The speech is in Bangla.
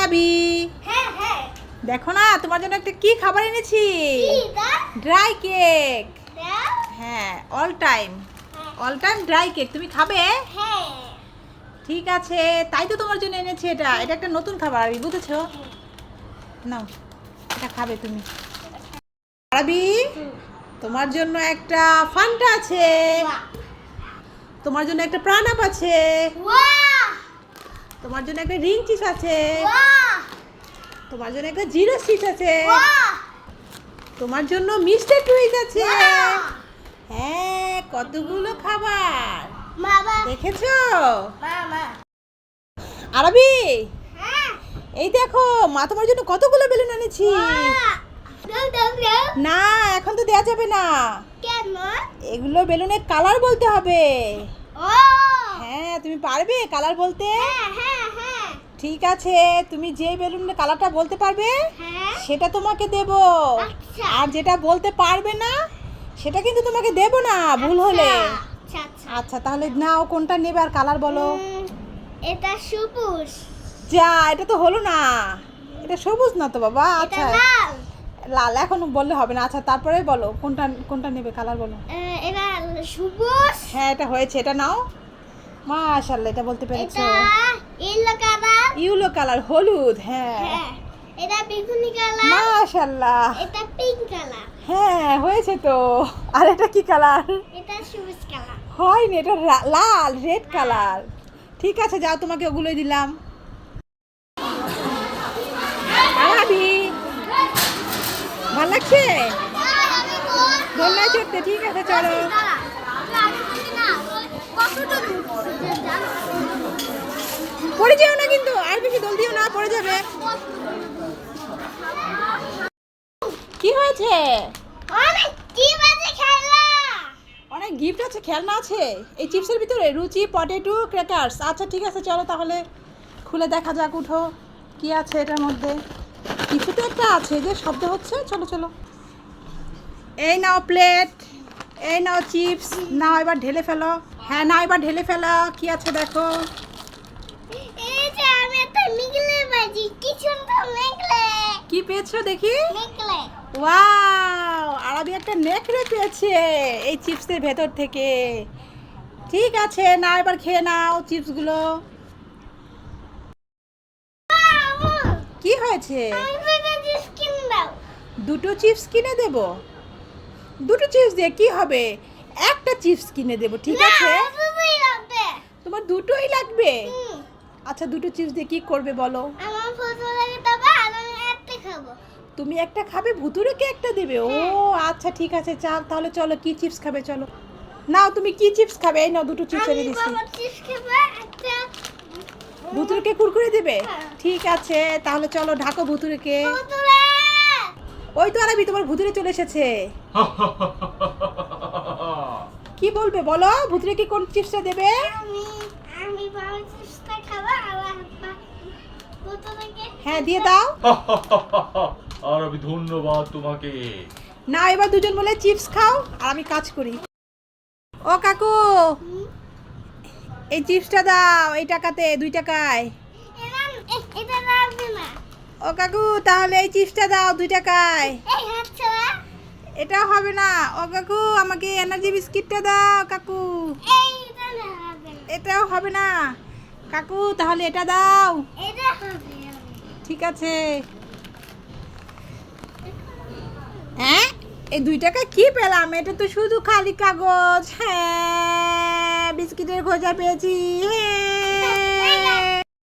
আরাবি, হ্যাঁ হ্যাঁ দেখো না তোমার জন্য একটা কি খাবার এনেছি। Dry cake. হ্যাঁ, অল টাইম ড্রাই কেক। তুমি খাবে? হ্যাঁ ঠিক আছে, তাই তো তোমার জন্য এনেছি। এটা এটা একটা নতুন খাবার, আরবি বুঝেছো? নাও, এটা খাবে তুমি। আরবি, তোমার জন্য একটা ফান্টা আছে, তোমার জন্য একটা প্রাণাপ আছে, বাহ তোমার জন্য একটা রিং চিপস আছে, বাহ তোমার জন্য একটা জিরো চিপস আছে, বাহ তোমার জন্য মিস্টার টুইজ আছে। বাহ হ্যাঁ, কতগুলো খাবার বাবা দেখেছো? মামা আরবি, হ্যাঁ এই দেখো মা তোমার জন্য কতগুলো বেলুন এনেছি। দাও না, এখন তো দেয়া যাবে না, কেন এগুলো বেলুনের কালার বলতে হবে। ও হ্যাঁ, তুমি পারবে কালার বলতে? হ্যাঁ হ্যাঁ হ্যাঁ ঠিক আছে, তুমি যে বেলুনের কালারটা বলতে পারবে হ্যাঁ সেটা তোমাকে দেব। আচ্ছা। আর যেটা বলতে পারবে না সেটা কিন্তু তোমাকে দেব না, ভুল হলে। আচ্ছা আচ্ছা আচ্ছা, তাহলে নাও, কোনটা নেবে আর কালার বলো। এটা সবুজ যা, এটা তো হলো না, এটা সবুজ না তো বাবা। এটা আচ্ছা, লাল লাল এখন বললে হবে না। আচ্ছা, তারপরে বলো কোনটা কোনটা নেবে, কালার বলো। এটা সবুজ হ্যাঁ, এটা হয়েছে, এটা নাও। মাশাআল্লাহ, এটা বলতে পেরেছো। এটা ইয়েলো কালার ইউলো কালার, হলুদ। হ্যাঁ, হ্যাঁ এটা বেগুনি কালার মাশাআল্লাহ। এটা পিঙ্ক কালার হ্যাঁ, হয়েছে তো। আর এটা কি কালার? এটা সবুজ কালার হয়নি, এটা লাল, রেড কালার। ঠিক আছে, যাও, তোমাকে ওগুলোই দিলাম। আরাবি, ভালো লাগছে? দোলনায় চড়তে? ঠিক আছে, চলো। পড়ে যেও না কিন্তু, আর বেশি দোল দিও না, পড়ে যাবে। কি হয়েছে? অনেক কি বাজে খেলা অনেক গিফট আছে, খেলনা আছে এই চিপসের ভিতরে, রুচি পটেটো ক্র্যাকার্স। আচ্ছা ঠিক আছে, চলো তাহলে খুলে দেখা যাক। উঠো, কি আছে এটার মধ্যে। কিছু তো একটা আছে, যে শব্দ হচ্ছে। চলো চলো, এই নাও প্লেট, এই নাও চিপস, নাও এবার ঢেলে ফেলো। হ্যাঁ, নাও এবার ঢেলে ফেলো। কি আছে দেখো। এই যে আমি একটা নিকলে বাজি কি সুন্দর নিকলে কি পেয়েছো দেখি। নিকলে ওয়াও, আরবি একটা নেকড়ে পেয়েছে এই চিপসের ভেতর থেকে। ঠিক আছে, না এবার খেয়ে নাও চিপসগুলো। কি হয়েছে? দুটো চিপস কিনে দেব? দুটো চিপস দিয়ে কি হবে? একটা চিপস কিনে দেব, ঠিক আছে? তোমার দুটোই লাগবে? আচ্ছা, দুটো চিপস দিয়ে কি করবে বলো? আমার ফটো লাগে তবে আমি একটা খাবো তুমি একটা খাবে, ভুতুড়েকে একটা দেবে? ও আচ্ছা, ঠিক আছে, চাল তাহলে। চলো, কি চিপস খাবে চলো। নাও, তুমি কি চিপস খাবে? এই নাও, দুটো চিপস এনে দিচ্ছি। বাবা চিপস খাবো একটা ভুতুড়েকে কুরকুরে দেবে? হ্যাঁ। ঠিক আছে, তাহলে চলো, ঢাকো ভুতুড়েকে। ভুতুড়ে ওই তো আরবি, তোমার ভুতুড়ে চলে এসেছে। কি বলবে বলো, ভুতুড়েকে কোন চিপসটা দেবে? আমি আমি বাবা চিপসটা খাবো আর ভুতুড়েকে হ্যাঁ, দিয়ে দাও। আর আমি ধন্যবাদ তোমাকে। না, এবার দুজন বলে চিপস খাও আর আমি কাজ করি। ও কাকু, এই চিপসটা দাও, এই টাকাতে, 2 টাকায়। এটা লাগবে না ও কাকু, তাহলে এই চিপসটা দাও 2 টাকায়। এই হাত ছাড়া এটাও হবে না। ও কাকু, আমাকে এনার্জি বিস্কিটটা দাও কাকু। এইটা লাগবে না এটাও হবে না কাকু, তাহলে এটা দাও। এটা হবে ঠিক আছে। হ্যাঁ, এই 2 টাকা কি পেলাম? এটা তো শুধু খালি কাগজ। হ্যাঁ, বিস্কিটের খোঁজা পেয়েছি। হ্যাঁ।